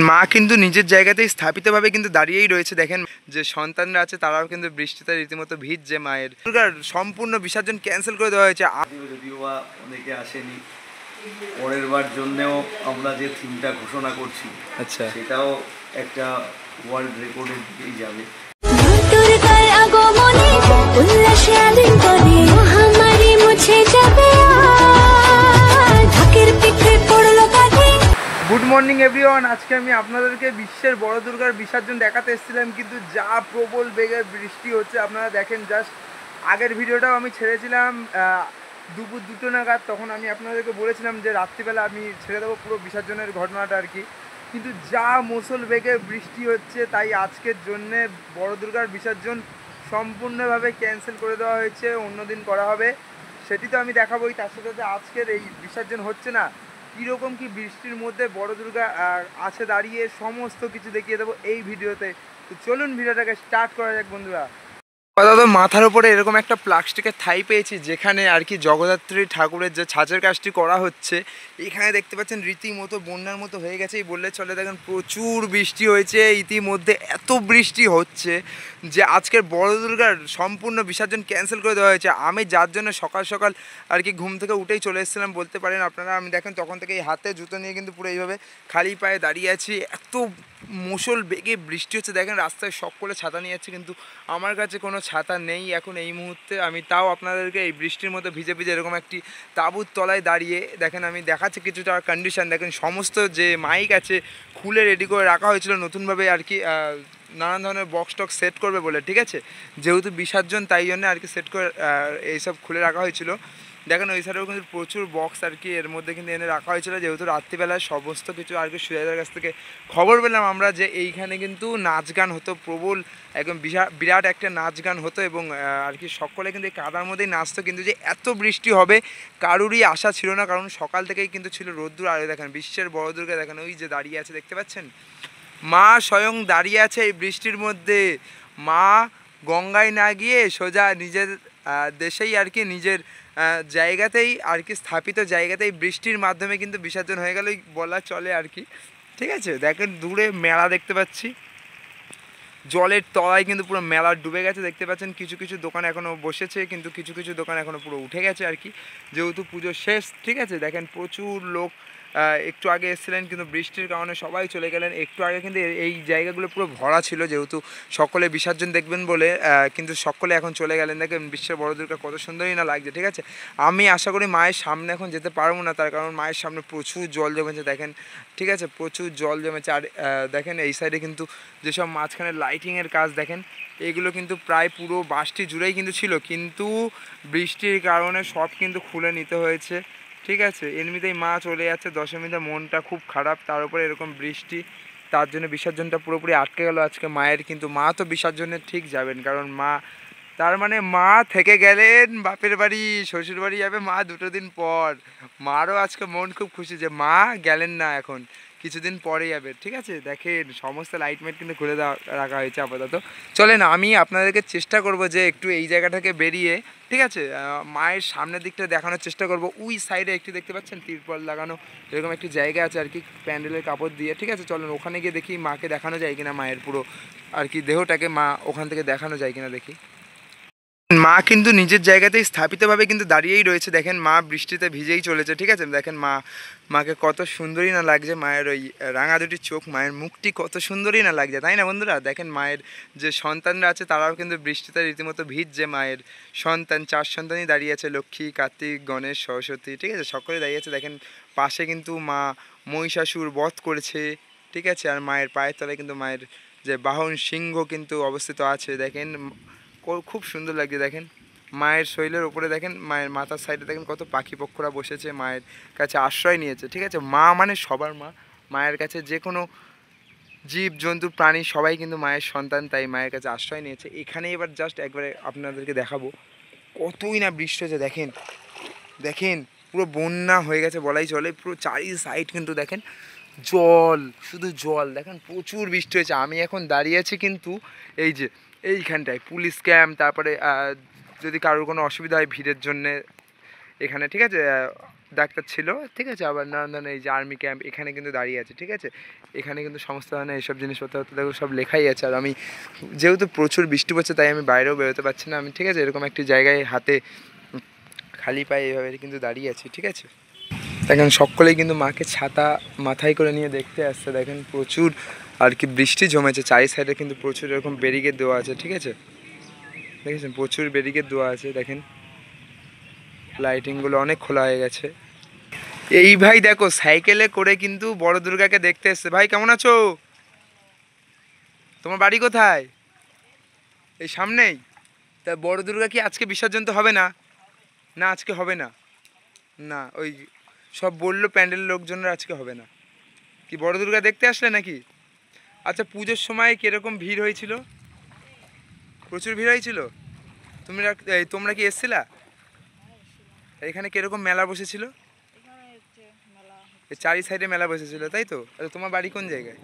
মা কিন্তু নিজের জায়গাতেই স্থাপিতভাবে কিন্তু দাঁড়িয়েই রয়েছে। দেখেন যে সন্তানরা আছে তারাও কিন্তু বৃষ্টিতে রীতিমতো ভিজছে। মায়ের দুর্গার সম্পূর্ণ বিসর্জন ক্যান্সেল করে দেওয়া হয়েছে। যদিও বা অনেকে আসেনি, পরের বার জন্যেও আমরা যে থিমটা ঘোষণা করছি আচ্ছা, সেটাও একটা ওয়ার্ল্ড রেকর্ডের দিকেই যাবে। Good morning everyone. আজকে আমি আপনাদেরকে বিশ্বের বড় দুর্গার বিসর্জন দেখাতে এসেছিলাম, কিন্তু যা প্রবল বেগে বৃষ্টি হচ্ছে আপনারা দেখেন। জাস্ট আগের ভিডিওটাও আমি ছেড়েছিলাম দুপুর 2টো নাগাদ। তখন আমি আপনাদেরকে বলেছিলাম যে রাত্রিবেলা আমি ছেড়ে দেবো পুরো বিসর্জনের ঘটনাটা আর কি। কিন্তু যা মুষল বেগে বৃষ্টি হচ্ছে, তাই আজকের জন্যে বড় দুর্গার বিসর্জন সম্পূর্ণভাবে ক্যান্সেল করে দেওয়া হয়েছে। অন্যদিন করা হবে, সেটি তো আমি দেখাবোই। তার সাথে সাথে আজকের এই বিসর্জন হচ্ছে না, কীরকম কি বৃষ্টির মধ্যে বড় দুর্গা আছে দাঁড়িয়ে, সমস্ত কিছু দেখিয়ে দেবো এই ভিডিওতে। তো চলুন ভিডিওটাকে স্টার্ট করা যাক বন্ধুরা। দাদা মাথার উপরে এরকম একটা প্লাস্টিকের থাই পেয়েছি, যেখানে আর কি জগদ্ধাত্রী ঠাকুরের যে ছাঁচের কাজটি করা হচ্ছে। এখানে দেখতে পাচ্ছেন রীতিমতো বন্যার মতো হয়ে গেছে এই বললে চলে। দেখেন প্রচুর বৃষ্টি হয়েছে ইতিমধ্যে, এত বৃষ্টি হচ্ছে যে আজকের বড় দুর্গার সম্পূর্ণ বিসর্জন ক্যান্সেল করে দেওয়া হয়েছে। আমি যার জন্য সকাল সকাল আর কি ঘুম থেকে উঠেই চলে এসেছিলাম বলতে পারেন আপনারা। আমি দেখেন তখন থেকে এই হাতে জুতো নিয়ে কিন্তু পুরো এইভাবে খালি পায়ে দাঁড়িয়ে আছি। এত মুষল বেগে বৃষ্টি হচ্ছে, দেখেন রাস্তায় সকলে ছাতা নিয়ে যাচ্ছে, কিন্তু আমার কাছে কোনো ছাতা নেই এখন এই মুহূর্তে। আমি তাও আপনাদেরকে এই বৃষ্টির মধ্যে ভিজে ভিজে এরকম একটি তাঁবুর তলায় দাঁড়িয়ে দেখেন আমি দেখাচ্ছি কিছুটা কন্ডিশন। দেখেন সমস্ত যে মাইক আছে খুলে রেডি করে রাখা হয়েছিল নতুনভাবে আর কি, নানান ধরনের বক্স টক্স সেট করবে বলে, ঠিক আছে। যেহেতু বিসর্জন তাই জন্য আর কি সেট করে এইসব খুলে রাখা হয়েছিল। দেখেন ওই সাইডেও কিন্তু প্রচুর বক্স আর কি এর মধ্যে কিন্তু এনে রাখা হয়েছিল, যেহেতু রাত্রিবেলায় সমস্ত কিছু আর কি সুজাতার কাছ থেকে খবর পেলাম আমরা যে এইখানে কিন্তু নাচ গান হতো প্রবল, একদম বিরাট একটা নাচ গান হতো। এবং আর কি সকলে কিন্তু এই কাদার মধ্যেই নাচতো, কিন্তু যে এত বৃষ্টি হবে কারুরই আশা ছিল না, কারণ সকাল থেকেই কিন্তু ছিল রোদ্দুর। আর দেখেন বিশ্বের বড় দুর্গা দেখেন ওই যে দাঁড়িয়ে আছে, দেখতে পাচ্ছেন মা স্বয়ং দাঁড়িয়ে আছে এই বৃষ্টির মধ্যে। মা গঙ্গায় না গিয়ে সোজা নিজের দেশেই আর কি নিজের জায়গাতেই আর কি স্থাপিত জায়গাতেই বৃষ্টির মাধ্যমে কিন্তু বিসর্জন হয়ে গেল বলা চলে আর কি, ঠিক আছে। দেখেন দূরে মেলা দেখতে পাচ্ছি, জলের তলায় কিন্তু পুরো মেলা ডুবে গেছে। দেখতে পাচ্ছেন কিছু কিছু দোকান এখনও বসেছে, কিন্তু কিছু কিছু দোকান এখনও পুরো উঠে গেছে আর কি, যেহেতু পুজো শেষ, ঠিক আছে। দেখেন প্রচুর লোক একটু আগে এসেছিলেন, কিন্তু বৃষ্টির কারণে সবাই চলে গেলেন। একটু আগে কিন্তু এই জায়গাগুলো পুরো ভরা ছিল, যেহেতু সকলে বিসর্জন দেখবেন বলে, কিন্তু সকলে এখন চলে গেলেন। দেখেন বিশ্বের বড় দুর্গা কত সুন্দরই না লাগছে, ঠিক আছে। আমি আশা করি মায়ের সামনে এখন যেতে পারবো না, তার কারণ মায়ের সামনে প্রচুর জল জমেছে দেখেন, ঠিক আছে, প্রচুর জল জমেছে। আর দেখেন এই সাইডে কিন্তু যেসব মাঝখানে লাইটিংয়ের কাজ দেখেন, এগুলো কিন্তু প্রায় পুরো বাসটি জুড়েই কিন্তু ছিল, কিন্তু বৃষ্টির কারণে সব কিন্তু খুলে নিতে হয়েছে, ঠিক আছে। এমনিতেই মা চলে যাচ্ছে দশমীতে, মনটা খুব খারাপ, তার উপরে এরকম বৃষ্টি, তার জন্য বিসর্জনটা পুরোপুরি আটকে গেল আজকে মায়ের। কিন্তু মা তো বিসর্জনে ঠিক যাবেন, কারণ মা তার মানে মা থেকে গেলেন বাপের বাড়ি, শ্বশুর বাড়ি যাবে মা 2টো দিন পর। মারও আজকে মন খুব খুশি যে মা গেলেন না, এখন কিছুদিন পরে যাবে, ঠিক আছে। দেখেন সমস্ত লাইটমেট কিন্তু খুলে রাখা হয়েছে আপাতত। চলেন আমি আপনাদেরকে চেষ্টা করব যে একটু এই জায়গা থেকে বেরিয়ে, ঠিক আছে, মায়ের সামনের দিকটা দেখানোর চেষ্টা করব। ওই সাইডে একটু দেখতে পাচ্ছেন তিরপল লাগানো এরকম একটি জায়গা আছে আর কি, প্যান্ডেলের কাপড় দিয়ে, ঠিক আছে। চলেন ওখানে গিয়ে দেখি মাকে দেখানো যায় কিনা, মায়ের পুরো আর কি দেহটাকে মা ওখান থেকে দেখানো যায় কিনা দেখি। মা কিন্তু নিজের জায়গাতেই স্থাপিতভাবে কিন্তু দাঁড়িয়েই রয়েছে। দেখেন মা বৃষ্টিতে ভিজেই চলেছে, ঠিক আছে। দেখেন মাকে কত সুন্দরই না লাগছে, মায়ের ওই রাঙা দুটি চোখ, মায়ের মুখটি কত সুন্দরই না লাগছে, তাই না বন্ধুরা। দেখেন মায়ের যে সন্তানরা আছে তারাও কিন্তু বৃষ্টিতে রীতিমতো ভিজছে। মায়ের সন্তান 4 সন্তানই দাঁড়িয়ে আছে, লক্ষ্মী, কার্তিক, গণেশ, সরস্বতী, ঠিক আছে, সকলে দাঁড়িয়ে আছে। দেখেন পাশে কিন্তু মা মহিষাসুর বধ করেছে, ঠিক আছে। আর মায়ের পায়ের তলায় কিন্তু মায়ের যে বাহন সিংহ কিন্তু অবস্থিত আছে। দেখেন খুব সুন্দর লাগছে। দেখেন মায়ের শৈলের উপরে দেখেন, মায়ের মাথার সাইডে দেখেন কত পাখি পক্ষরা বসেছে, মায়ের কাছে আশ্রয় নিয়েছে, ঠিক আছে। মা মানে সবার মা, মায়ের কাছে যে কোনো জীব জন্তু প্রাণী সবাই কিন্তু মায়ের সন্তান, তাই মায়ের কাছে আশ্রয় নিয়েছে। এখানে এবার জাস্ট একবারে আপনাদেরকে দেখাবো কতই না বৃষ্টি হয়েছে। দেখেন দেখেন পুরো বন্যা হয়ে গেছে বলাই চলে, পুরো চারি সাইড কিন্তু দেখেন জল, শুধু জল। দেখেন প্রচুর বৃষ্টি হয়েছে। আমি এখন দাঁড়িয়ে আছি কিন্তু এই যে এইখানটায় পুলিশ ক্যাম্প, তারপরে যদি কারোর কোনো অসুবিধা হয় ভিড়ের জন্যে এখানে, ঠিক আছে, ডাক্তার ছিল, ঠিক আছে। আবার নানান ধরনের এই যে আর্মি ক্যাম্প এখানে কিন্তু দাঁড়িয়ে আছে, ঠিক আছে। এখানে কিন্তু সমস্ত ধরনের এইসব জিনিসপত্র দেখো সব লেখাই আছে। আর আমি যেহেতু প্রচুর বৃষ্টি পড়ছে তাই আমি বাইরেও বেরোতে পারছি না আমি, ঠিক আছে। এরকম একটি জায়গায় হাতে খালি পায়ে এইভাবে কিন্তু দাঁড়িয়ে আছি, ঠিক আছে। দেখেন সকলেই কিন্তু মাকে ছাতা মাথায় করে নিয়ে দেখতে আসছে। দেখেন প্রচুর আর কি বৃষ্টি জমেছে, চারি সাইডে কিন্তু প্রচুর এরকম ব্যারিকেড দেওয়া আছে, ঠিক আছে। দেখেছেন প্রচুর ব্যারিকেড দেওয়া আছে, দেখেন লাইটিংগুলো অনেক খোলা হয়ে গেছে। এই ভাই দেখো সাইকেলে করে কিন্তু বড় দুর্গাকে দেখতে এসছে। ভাই কেমন আছো? তোমার বাড়ি কোথায়? এই সামনেই? তা বড় দুর্গা কি আজকে বিসর্জন তো হবে না? না আজকে হবে না, না ওই সব বললো প্যান্ডেলের লোকজনরা আজকে হবে না। কি বড় দুর্গা দেখতে আসলে নাকি? আচ্ছা পুজোর সময় কীরকম ভিড় হয়েছিল? প্রচুর ভিড় হয়েছিল। তোমরা কি এসছিলা? এখানে কীরকম মেলা বসেছিল? এই চারি সাইডে মেলা বসেছিল তাই তো? আচ্ছা তোমার বাড়ি কোন জায়গায়?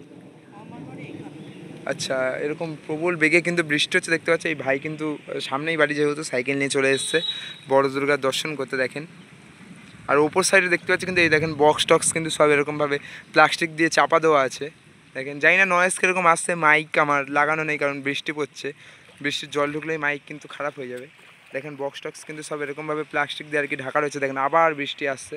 আচ্ছা এরকম প্রবল বেগে কিন্তু বৃষ্টি হচ্ছে দেখতে পাচ্ছি। এই ভাই কিন্তু সামনেই বাড়ি যেহেতু সাইকেল নিয়ে চলে এসছে বড় দুর্গার দর্শন করতে, দেখেন। আর ওপর সাইডে দেখতে পাচ্ছি কিন্তু এই দেখেন বক্স টক্স কিন্তু সব এরকমভাবে প্লাস্টিক দিয়ে চাপা দেওয়া আছে, দেখেন। জানি না নয়েজ কীরকম আসছে, মাইক আমার লাগানো নেই কারণ বৃষ্টি পড়ছে, বৃষ্টির জল ঢুকলেই মাইক কিন্তু খারাপ হয়ে যাবে। দেখেন বক্স টক্স কিন্তু সব এরকমভাবে প্লাস্টিক দিয়ে আর কি ঢাকা রয়েছে। দেখেন আবার বৃষ্টি আসছে,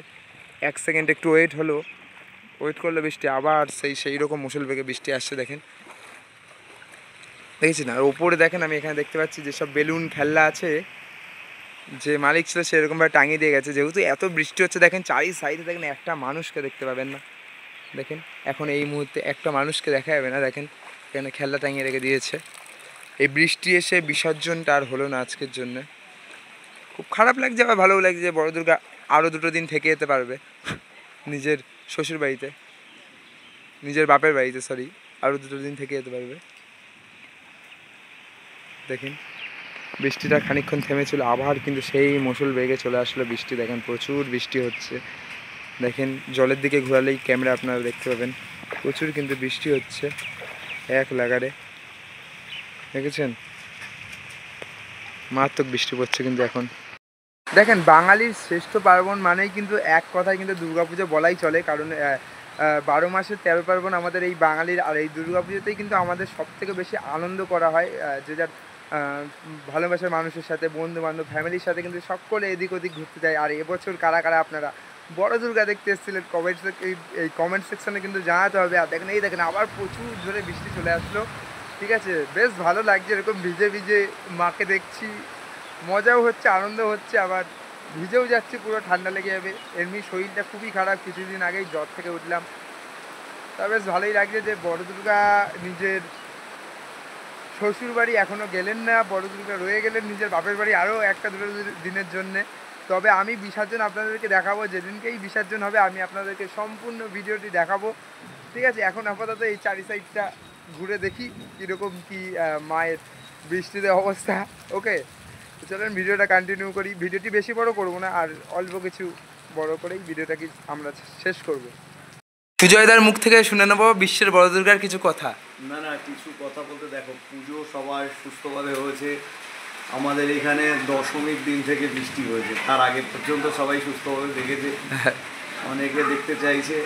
1 সেকেন্ড একটু ওয়েট করলে বৃষ্টি আবার সেই রকম মুষল বেগে বৃষ্টি আসছে, দেখেন দেখেছেন। আর ওপরে দেখেন আমি এখানে দেখতে পাচ্ছি যেসব বেলুন খেলনা আছে, যে মালিক ছিল সেরকমভাবে টাঙিয়ে দিয়ে গেছে। যেহেতু এত বৃষ্টি হচ্ছে দেখেন চারি সাইডে দেখেন একটা মানুষকে দেখতে পাবেন না, দেখেন এখন এই মুহূর্তে একটা মানুষকে দেখা যাবে না। দেখেন এখানে খেলনা টাঙিয়ে রেখে দিয়েছে। এই বৃষ্টি এসে বিসর্জনটা আর হলো না আজকের জন্য, খুব খারাপ লাগছে। আবার ভালোও লাগছে যে বড় দুর্গা আরও 2 দিন থেকে যেতে পারবে নিজের শ্বশুর বাড়িতে, নিজের বাপের বাড়িতে, সরি, আরও 2 দিন থেকে যেতে পারবে। দেখেন বৃষ্টিটা খানিকক্ষণ থেমেছিল, আবার কিন্তু সেই মুষল বেগে চলে আসলো বৃষ্টি। দেখেন প্রচুর বৃষ্টি হচ্ছে, দেখেন জলের দিকে ঘোরালেই ক্যামেরা আপনারা দেখতে পাবেন প্রচুর কিন্তু বৃষ্টি হচ্ছে এক লাগারে, দেখেছেন মারাত্মক বৃষ্টি পড়ছে কিন্তু এখন। দেখেন বাঙালির শ্রেষ্ঠ পার্বণ মানেই কিন্তু এক কথায় কিন্তু দুর্গাপুজো বলাই চলে, কারণ 12 মাসের 13 পার্বণ আমাদের এই বাঙালির। আর এই দুর্গাপুজোতেই কিন্তু আমাদের সবথেকে বেশি আনন্দ করা হয়, যে যার ভালোবাসার মানুষের সাথে, বন্ধু বান্ধব, ফ্যামিলির সাথে কিন্তু সকলে এদিক ওদিক ঘুরতে যায়। আর এবছর কারা কারা আপনারা বড় দুর্গা দেখতে এসেছিলেন এই কমেন্ট সেকশনে কিন্তু জানাতে হবে। আর দেখেন এই দেখেন আবার প্রচুর জোরে বৃষ্টি চলে আসলো, ঠিক আছে। বেশ ভালো লাগছে এরকম ভিজে ভিজে মাকে দেখছি, মজাও হচ্ছে আনন্দ হচ্ছে, আবার ভিজেও যাচ্ছি, পুরো ঠান্ডা লেগে যাবে। এমনি শরীরটা খুবই খারাপ, কিছুদিন আগেই জ্বর থেকে উঠলাম। তা বেশ ভালোই লাগছে যে বড় দুর্গা নিজের শ্বশুর বাড়ি এখনও গেলেন না, বড় দুর্গা রয়ে গেলেন নিজের বাপের বাড়ি আরও 1-2 দিনের জন্যে। তবে আমি বিসর্জন আপনাদেরকে দেখাবো, যেদিনকেই বিসর্জন হবে আমি আপনাদেরকে সম্পূর্ণ ভিডিওটি দেখাবো, ঠিক আছে। এখন আপাতত এই চারি সাইডটা ঘুরে দেখি কীরকম কী মায়ের বৃষ্টিতে অবস্থা। ওকে চলেন ভিডিওটা কন্টিনিউ করি। ভিডিওটি বেশি বড় করবো না, আর অল্প কিছু বড় করেই ভিডিওটাকে আমরা শেষ করবো। সুজয়দার মুখ থেকে শুনে নেবো বিশ্বের বড় দুর্গার কিছু কথা। না কিছু কথা বলতে, দেখো পুজো সবাই সুস্থভাবে হয়েছে। আমাদের এখানে দশমীর দিন থেকে বৃষ্টি হয়েছে, তার আগে পর্যন্ত সবাই সুস্থভাবে দেখেছে, অনেকে দেখতে চাইছে।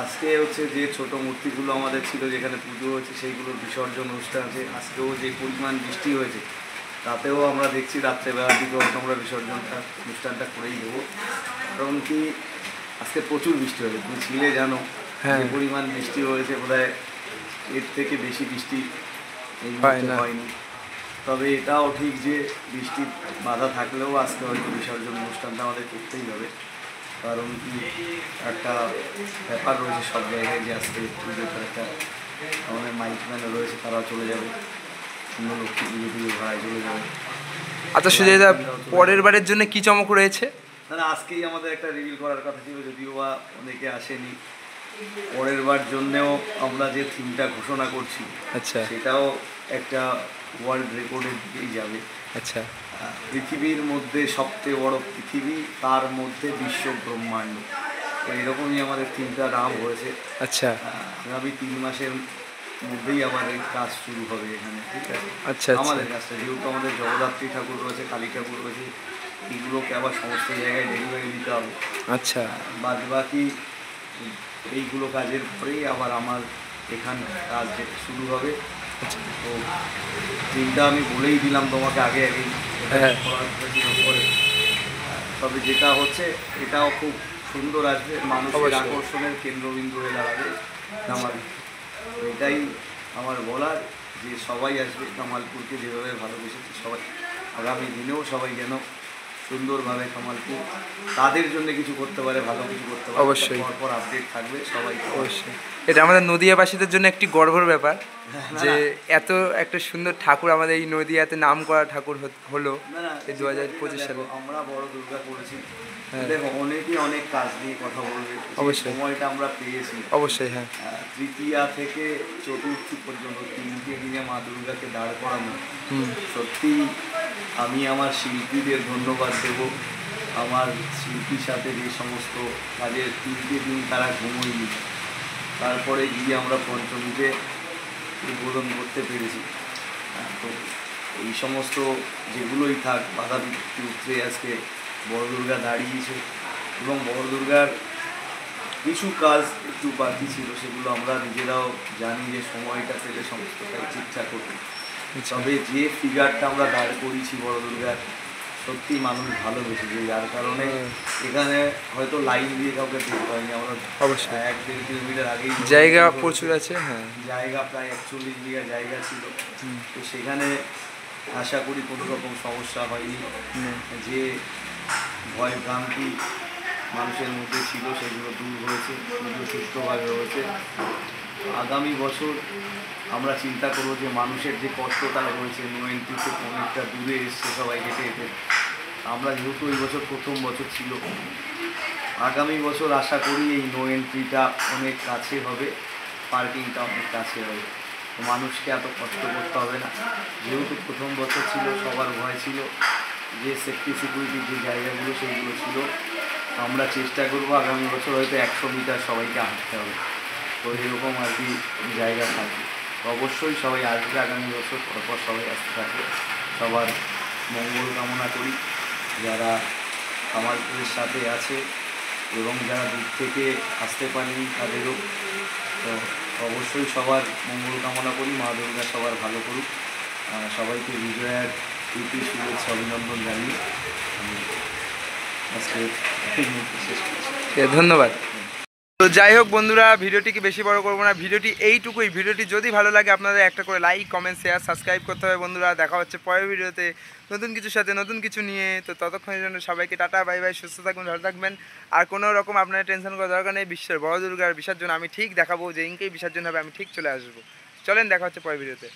আজকে হচ্ছে যে ছোট মূর্তিগুলো আমাদের ছিল যেখানে পুজো হচ্ছে সেইগুলোর বিসর্জন অনুষ্ঠান আছে। আজকেও যে পরিমাণ বৃষ্টি হয়েছে তাতেও আমরা দেখছি রাত্রেবেলার দিকেও আমরা বিসর্জনটা অনুষ্ঠানটা করেই দেবো, কারণ কি আজকে প্রচুর বৃষ্টি হয়েছে। তুমি ছিলে জানো যে পরিমাণ বৃষ্টি হয়েছে, বোধহয় এর থেকে বেশি বৃষ্টি এই মুহূর্তে হয়নি। তবে এটাও ঠিক যে বৃষ্টির বাধা থাকলেও আজকে হয়তো বিসর্জন অনুষ্ঠানটা আমাদের করতেই হবে, কারণ কি একটা ব্যাপার রয়েছে সব জায়গায় যে আজকে পুজোটা একটা আমাদের মাইকম্যানও রয়েছে, তারাও চলে যাবে, লক্ষ্মী পুজো ভাড়ায় চলে যাবে। আচ্ছা সুজয়দা পরের বারের জন্য কি চমক রয়েছে? না আজকেই আমাদের একটা রিভিল করার কথা ছিল, যদিও বা অনেকে আসেনি। পরের বার জন্যেও আমরা যে থিমটা ঘোষণা করছি, আচ্ছা, সেটাও একটা ওয়ার্ল্ড রেকর্ডের দিকেই যাবে। আচ্ছা, পৃথিবীর মধ্যে সবচেয়ে বড় পৃথিবী, তার মধ্যে বিশ্ব ব্রহ্মাণ্ড, এইরকমই আমাদের থিমটা নাম হয়েছে। আচ্ছা, আগামী 3 মাসের মধ্যেই আমার এই কাজ শুরু হবে এখানে, ঠিক আছে। আচ্ছা, আমাদের কাজটা যেহেতু আমাদের জগদ্ধাত্রী ঠাকুর রয়েছে, কালী ঠাকুর রয়েছে, এইগুলোকে আবার সমস্ত জায়গায় ডেলিভারি দিতে হবে। আচ্ছা বাদ বাকি এইগুলো কাজের পরেই আবার আমার এখান কাজ শুরু হবে। তো দিনটা আমি বলেই দিলাম তোমাকে আগে আগেই, হ্যাঁ। করার ছিল পরে। তবে যেটা হচ্ছে এটাও খুব সুন্দর আসবে, মানুষের অবশ্যই। আকর্ষণের কেন্দ্রবিন্দু হয়ে দাঁড়াবে কামাল। এটাই আমার বলার, যে সবাই আসবে কামালপুরকে যেভাবে ভালোবেসেছে সবাই, আগামী দিনেও সবাই যেন সুন্দরভাবে কামালপুর তাদের জন্য কিছু করতে পারে, ভালো কিছু করতে পারে। অবশ্যই। পরপর আপডেট থাকবে সবাই। অবশ্যই এটা আমাদের নদিয়াবাসীদের জন্য একটি গর্বের ব্যাপার যে এত একটা সুন্দর ঠাকুর আমাদের এই নদিয়াতে নাম করা ঠাকুর হলো না না, এই 2025 সালে। আমরা বড় দুর্গা করেছি। হ্যাঁ। দেখো অনেকেই অনেক কাজ নিয়ে কথা বলবে, যে অবশ্যই। সময়টা আমরা পেয়েছি অবশ্যই হ্যাঁ। তৃতীয়া থেকে চতুর্থী পর্যন্ত 3টে দিনে মা দুর্গাকে দাঁড় করানো, সত্যি আমি আমার শিল্পীদের ধন্যবাদ দেব। আমার শিল্পীর সাথে যে সমস্ত কাজের 3টে দিন তারা ঘুমোয়নি, তারপরে গিয়ে আমরা পঞ্চমীতে উদ্বোধন করতে পেরেছি। তো এই সমস্ত যেগুলোই থাক, বাধা বিপত্তি উঠতে আজকে বড় দুর্গা দাঁড়িয়েছে, এবং বড় দুর্গার কিছু কাজ একটু বাকি ছিল, সেগুলো আমরা নিজেরাও জানি যে সময়টা পেলে সমস্তটাই ঠিকঠাক করবে। তবে যে ফিগারটা আমরা দাঁড় করিয়েছি বড় দুর্গার, সত্যি মানুষ ভালোবেসেছে, যার কারণে এখানে হয়তো লাইন দিয়ে কাউকে দেখতে হয়নি। আমরা অবশ্যই 1-1.5 কিলোমিটার আগেই জায়গা প্রচুর আছে। হ্যাঁ জায়গা প্রায় 41 বিঘা জায়গা ছিল। তো সেখানে আশা করি কোনো রকম সমস্যা হয়নি। যে ভয় ভ্রান্তি মানুষের মধ্যে ছিল সেগুলো দূর হয়েছে, পুজো সুস্থভাবে হয়েছে। আগামী বছর আমরা চিন্তা করবো যে মানুষের যে কষ্টটা রয়েছে, নো এন্ট্রিতে অনেকটা দূরে এসছে সবাই হেঁটে হেঁটে। আমরা যেহেতু এই বছর প্রথম বছর ছিল, আগামী বছর আশা করি এই নো এন্ট্রিটা অনেক কাছে হবে, পার্কিংটা অনেক কাছে হবে, তো মানুষকে এত কষ্ট করতে হবে না। যেহেতু প্রথম বছর ছিল, সবার ভয় ছিল, যে সেফটি সিকিউরিটি যে জায়গাগুলো সেইগুলো ছিল। আমরা চেষ্টা করবো আগামী বছর হয়তো 100 মিটার সবাইকে হাঁটতে হবে, তো এরকম আর কি জায়গা থাকবে। তো অবশ্যই সবাই আসবে আগামী বছর, পরপর সবাই আসতে থাকবে। সবার মঙ্গল কামনা করি, যারা কামালপুরের সাথে আছে এবং যারা দূর থেকে আসতে পারেনি তাদেরও। তো অবশ্যই সবার মঙ্গল কামনা করি, মা দুর্গা সবার ভালো করুক। সবাইকে বিজয়ার প্রীতি শুভেচ্ছা অভিনন্দন জানিয়ে আমি আজকে এই মুহূর্তে শেষ করছি। ধন্যবাদ। তো যাই হোক বন্ধুরা, ভিডিওটিকে বেশি বড় করবো না, ভিডিওটি এইটুকুই। ভিডিওটি যদি ভালো লাগে আপনাদের একটা করে লাইক, কমেন্ট, শেয়ার, সাবস্ক্রাইব করতে হবে বন্ধুরা। দেখা হচ্ছে পরের ভিডিওতে নতুন কিছুর সাথে, নতুন কিছু নিয়ে। তো ততক্ষণের জন্য সবাইকে টাটা, বাই বাই, সুস্থ থাকবেন, ভালো থাকবেন। আর কোনো রকম আপনার টেনশন করার দরকার নেই। বিশ্বের বড় দুর্গার বিসর্জন আমি ঠিক দেখাবো, যে ইনকেই বিসর্জন হবে আমি ঠিক চলে আসবো। চলেন দেখা হচ্ছে পরের ভিডিওতে।